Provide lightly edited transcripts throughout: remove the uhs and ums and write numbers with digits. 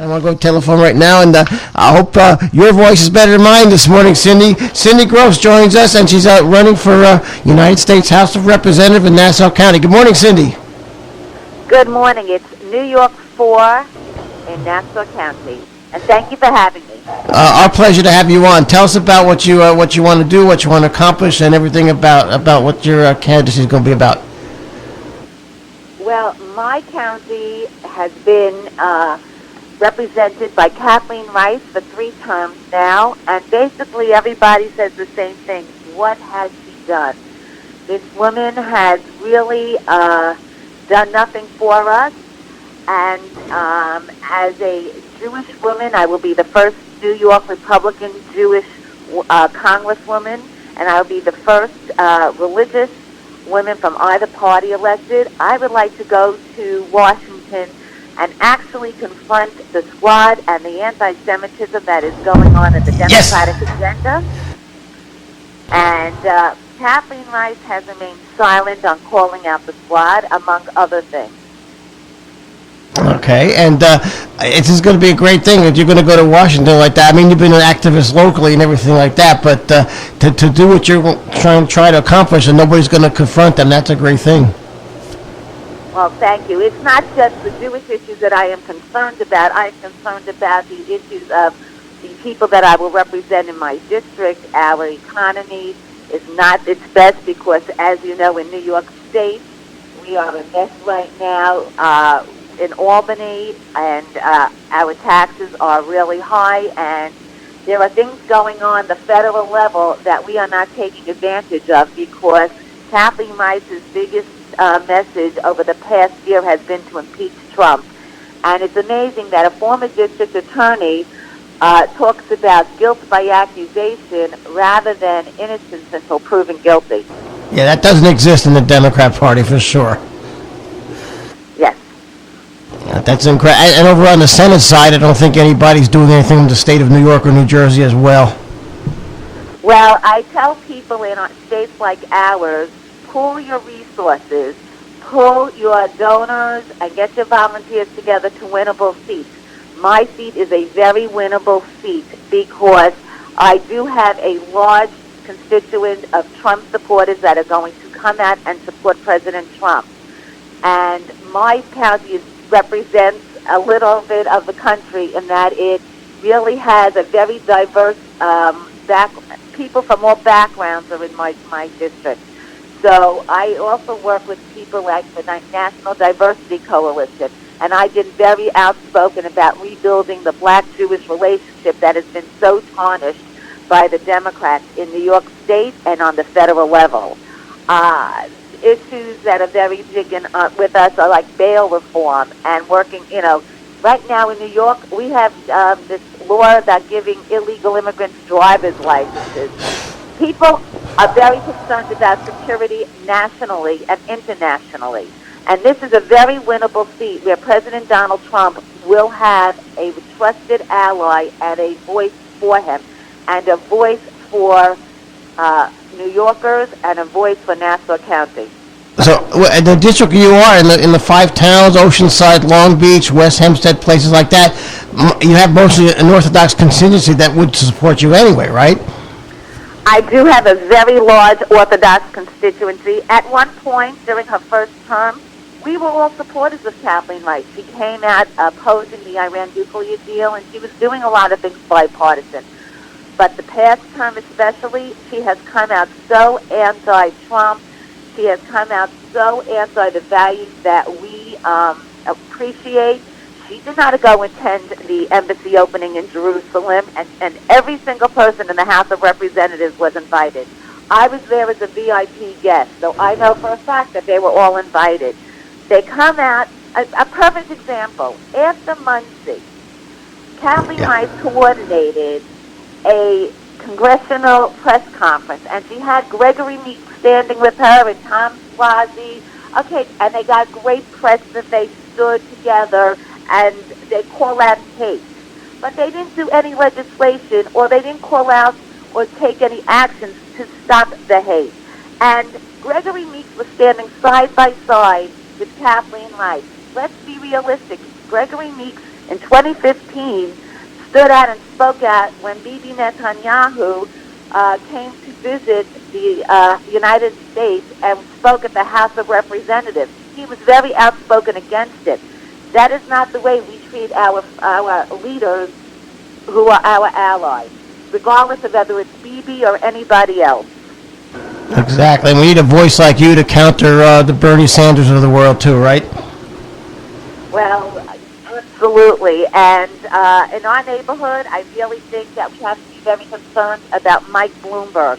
I'm going to go telephone right now, and I hope your voice is better than mine this morning, Cindy. Cindy Grosz joins us, and she's out running for United States House of Representatives in Nassau County. Good morning, Cindy. Good morning. It's New York 4 in Nassau County, and thank you for having me. Our pleasure to have you on. Tell us about what you want to do, what you want to accomplish, and everything about what your candidacy is going to be about. Well, my county has been represented by Kathleen Rice for 3 terms now, and basically everybody says the same thing. What has she done? This woman has really done nothing for us, and as a Jewish woman, I will be the first New York Republican Jewish congresswoman, and I will be the first religious woman from either party elected. I would like to go to Washington and actually confront the squad and the anti-Semitism that is going on in the Democratic agenda. And Kathleen Rice has remained silent on calling out the squad, among other things. Okay, and it's just going to be a great thing that you're going to go to Washington like that. I mean, you've been an activist locally and everything like that, but to do what you're try to accomplish and nobody's going to confront them, that's a great thing. Well, thank you. It's not just the Jewish issues that I am concerned about. I am concerned about the issues of the people that I will represent in my district. Our economy is not its best because, as you know, in New York State, we are a mess right now in Albany, and our taxes are really high, and there are things going on the federal level that we are not taking advantage of because Kathleen Rice's biggest message over the past year has been to impeach Trump. And it's amazing that a former district attorney talks about guilt by accusation rather than innocence until proven guilty. Yeah, that doesn't exist in the Democrat Party for sure. Yes. That's incredible. And over on the Senate side, I don't think anybody's doing anything in the state of New York or New Jersey as well. Well, I tell people in states like ours, pool your resources, pull your donors, and get your volunteers together to winnable seats. My seat is a very winnable seat because I do have a large constituent of Trump supporters that are going to come out and support President Trump. And my county represents a little bit of the country in that it really has a very diverse people from all backgrounds are in my district. So I also work with people like the National Diversity Coalition, and I've been very outspoken about rebuilding the black-Jewish relationship that has been so tarnished by the Democrats in New York State and on the federal level. Issues that are very big with us are like bail reform and working, right now in New York, we have this law about giving illegal immigrants driver's licenses. People are very concerned about security nationally and internationally. And this is a very winnable seat where President Donald Trump will have a trusted ally and a voice for him, and a voice for New Yorkers and a voice for Nassau County. So the district you are in the 5 towns, Oceanside, Long Beach, West Hempstead, places like that, you have mostly an Orthodox contingency that would support you anyway, right? I do have a very large Orthodox constituency. At one point during her first term, we were all supporters of Kathleen Rice. She came out opposing the Iran nuclear deal, and she was doing a lot of things bipartisan. But the past term especially, she has come out so anti-Trump. She has come out so anti the values that we appreciate. She did not go attend the embassy opening in Jerusalem, and every single person in the House of Representatives was invited. I was there as a VIP guest, so I know for a fact that they were all invited. They come out, a perfect example, after Muncie, Kathleen Rice coordinated a congressional press conference, and she had Gregory Meeks standing with her and Tom Suozzi. Okay, and they got great press that they stood together and they call out hate. But they didn't do any legislation, or they didn't call out or take any actions to stop the hate. And Gregory Meeks was standing side by side with Kathleen Rice. Let's be realistic. Gregory Meeks in 2015 stood out and spoke out when Bibi Netanyahu came to visit the United States and spoke at the House of Representatives. He was very outspoken against it. That is not the way we treat our leaders who are our allies, regardless of whether it's Bibi or anybody else. Exactly. We need a voice like you to counter the Bernie Sanders of the world, too, right? Well, absolutely. And in our neighborhood, I really think that we have to be very concerned about Mike Bloomberg.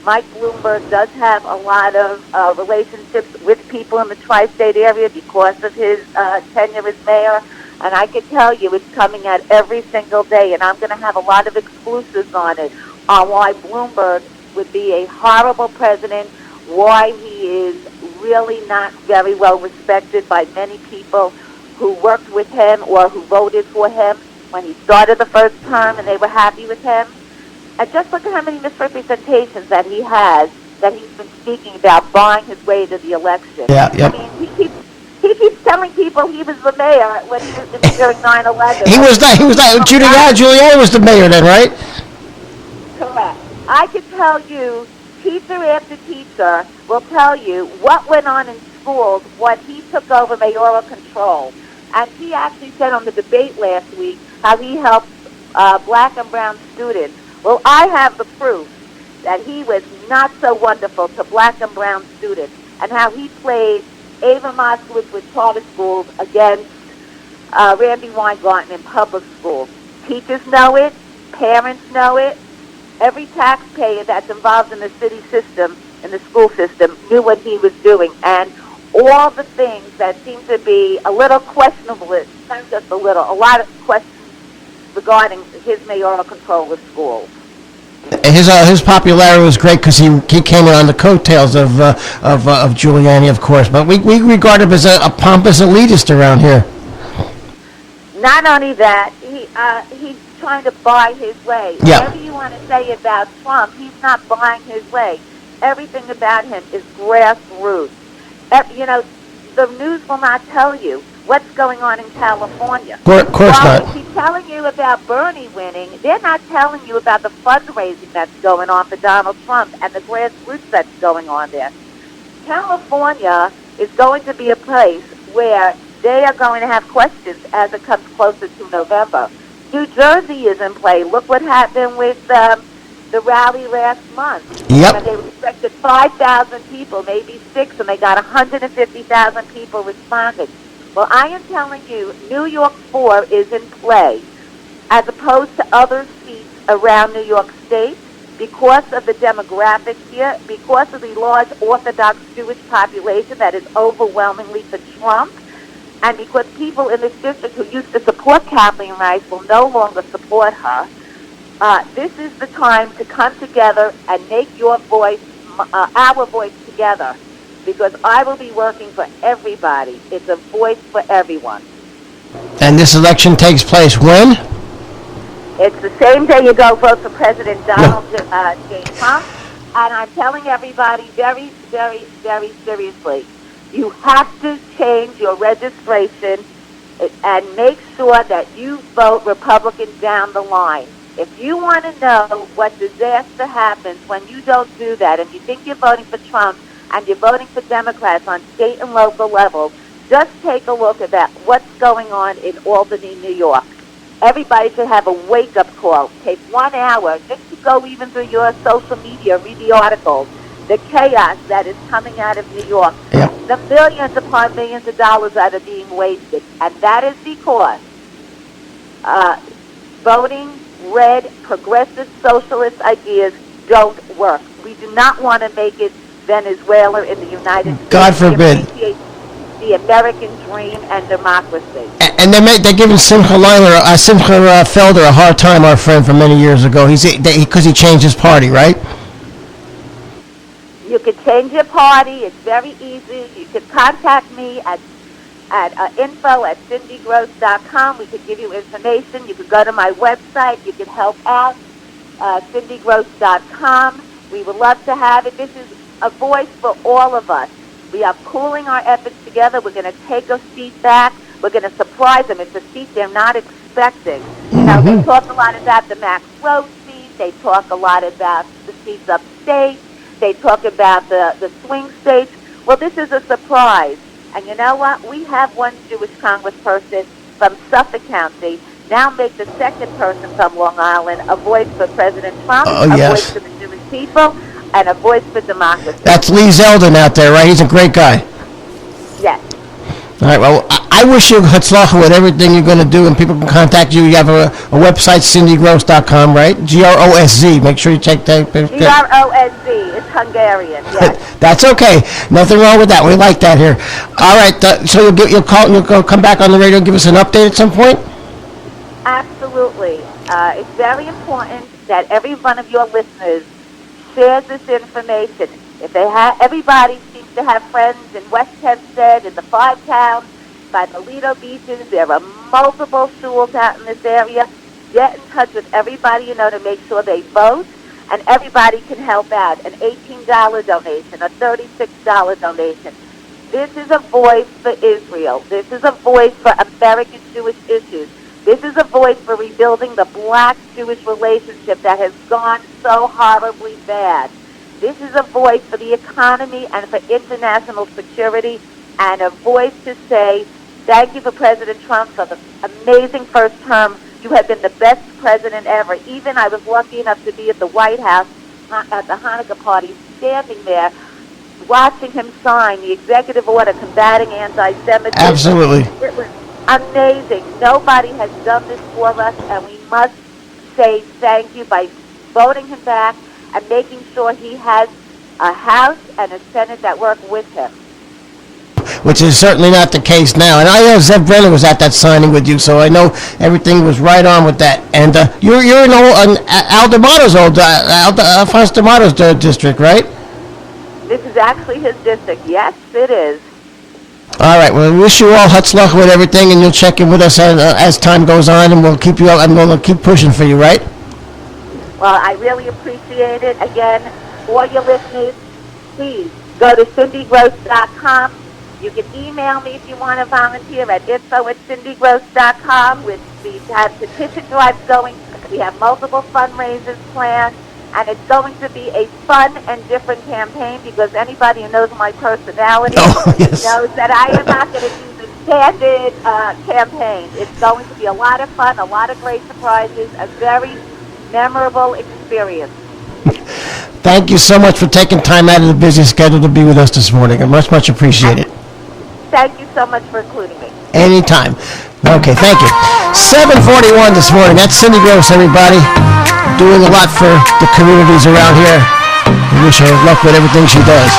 Mike Bloomberg does have a lot of relationships with people in the tri-state area because of his tenure as mayor. And I can tell you it's coming out every single day, and I'm going to have a lot of exclusives on it, on why Bloomberg would be a horrible president, why he is really not very well respected by many people who worked with him or who voted for him when he started the first term and they were happy with him. And just look at how many misrepresentations that he has, that he's been speaking about buying his way to the election. Yeah, yep. I mean, he keeps telling people he was the mayor when he was during 9/11. He was not. Giuliani was the mayor then, right? Correct. I could tell you, teacher after teacher will tell you what went on in schools when he took over mayoral control. And he actually said on the debate last week how he helped black and brown students. Well, I have the proof that he was not so wonderful to black and brown students, and how he played Ava Moskowitz with charter schools against Randy Weingarten in public schools. Teachers know it. Parents know it. Every taxpayer that's involved in the city system, in the school system, knew what he was doing. And all the things that seem to be a little questionable, not just a little, a lot of questions regarding his mayoral control of schools. His popularity was great because he came in on the coattails of Giuliani, of course. But we regard him as a pompous elitist around here. Not only that, he's trying to buy his way. Yeah. Whatever you want to say about Trump, he's not buying his way. Everything about him is grassroots. You know, the news will not tell you what's going on in California. Of course While not. he's telling you about Bernie winning, they're not telling you about the fundraising that's going on for Donald Trump and the grassroots that's going on there. California is going to be a place where they are going to have questions as it comes closer to November. New Jersey is in play. Look what happened with the rally last month. Yep. And they expected 5,000 people, maybe 6, and they got 150,000 people responded. Well, I am telling you, New York 4 is in play, as opposed to other seats around New York State, because of the demographics here, because of the large Orthodox Jewish population that is overwhelmingly for Trump, and because people in this district who used to support Kathleen Rice will no longer support her. This is the time to come together and make your voice, our voice together, because I will be working for everybody. It's a voice for everyone. And this election takes place when? It's the same day you go vote for President Donald J. Trump, and I'm telling everybody very, very, very seriously, you have to change your registration and make sure that you vote Republican down the line. If you want to know what disaster happens when you don't do that and you think you're voting for Trump and you're voting for Democrats on state and local levels, just take a look at that. What's going on in Albany, New York? Everybody should have a wake-up call. Take 1 hour just to go even through your social media, read the articles, the chaos that is coming out of New York, the millions upon millions of dollars that are being wasted. And that is because voting red, progressive, socialist ideas don't work. We do not want to make it Venezuela in the United States. God forbid. We appreciate the American dream and democracy. And they're giving Simcha Felder a hard time, our friend from many years ago, because he changed his party, right? You could change your party. It's very easy. You could contact me at info@cindygrosz.com. We could give you information. You could go to my website. You could help out, cindygrosz.com. We would love to have it. This is a voice for all of us. We are pooling our efforts together. We're going to take a seat back. We're going to surprise them. It's a seat they're not expecting. Now, they talk a lot about the Max Road seat. They talk a lot about the seats upstate. They talk about the swing states. Well, this is a surprise. And you know what? We have one Jewish congressperson from Suffolk County now make the second person from Long Island a voice for President Trump, a voice for the Jewish people, and a voice for democracy. That's Lee Zeldin out there, right? He's a great guy. Yes. All right, well, I wish you hatzlacha with everything you're going to do, and people can contact you. You have a website, cindygrosz.com, right? Grosz. Make sure you check that. Grosz. It's Hungarian, yes. That's okay. Nothing wrong with that. We like that here. All right, so you'll come back on the radio and give us an update at some point? Absolutely. It's very important that every one of your listeners shares this information. If everybody seems to have friends in West Hempstead, in the 5 towns, by the Lido beaches. There are multiple schools out in this area. Get in touch with everybody you know to make sure they vote, and everybody can help out. An $18 donation, a $36 donation. This is a voice for Israel. This is a voice for American Jewish issues. This is a voice for rebuilding the black-Jewish relationship that has gone so horribly bad. This is a voice for the economy and for international security, and a voice to say, thank you for President Trump for the amazing first term. You have been the best president ever. Even I was lucky enough to be at the White House at the Hanukkah party, standing there, watching him sign the executive order combating anti-Semitism. Absolutely. It was amazing. Nobody has done this for us, and we must say thank you by voting him back and making sure he has a House and a Senate that work with him. Which is certainly not the case now. And I know Zev Brenner was at that signing with you, so I know everything was right on with that. And you're in Al D'Amato's Alphonse D'Amato's district, right? This is actually his district. Yes, it is. All right. Well, we wish you all hatzlacha with everything, and you'll check in with us as time goes on, and we'll keep you up, and we'll keep pushing for you, right? Well, I really appreciate it. Again, for your listeners, please go to cindygrosz.com. You can email me if you want to volunteer at info@cindygrosz.com. We have petition drives going. We have multiple fundraisers planned. And it's going to be a fun and different campaign because anybody who knows my personality knows that I am not going to do the standard campaign. It's going to be a lot of fun, a lot of great surprises, a very memorable experience. Thank you so much for taking time out of the busy schedule to be with us this morning. I much appreciate it. Thank you so much for including me. Anytime. Okay, thank you. 7:41 this morning. That's Cindy Grosz, everybody. Doing a lot for the communities around here. We wish her luck with everything she does.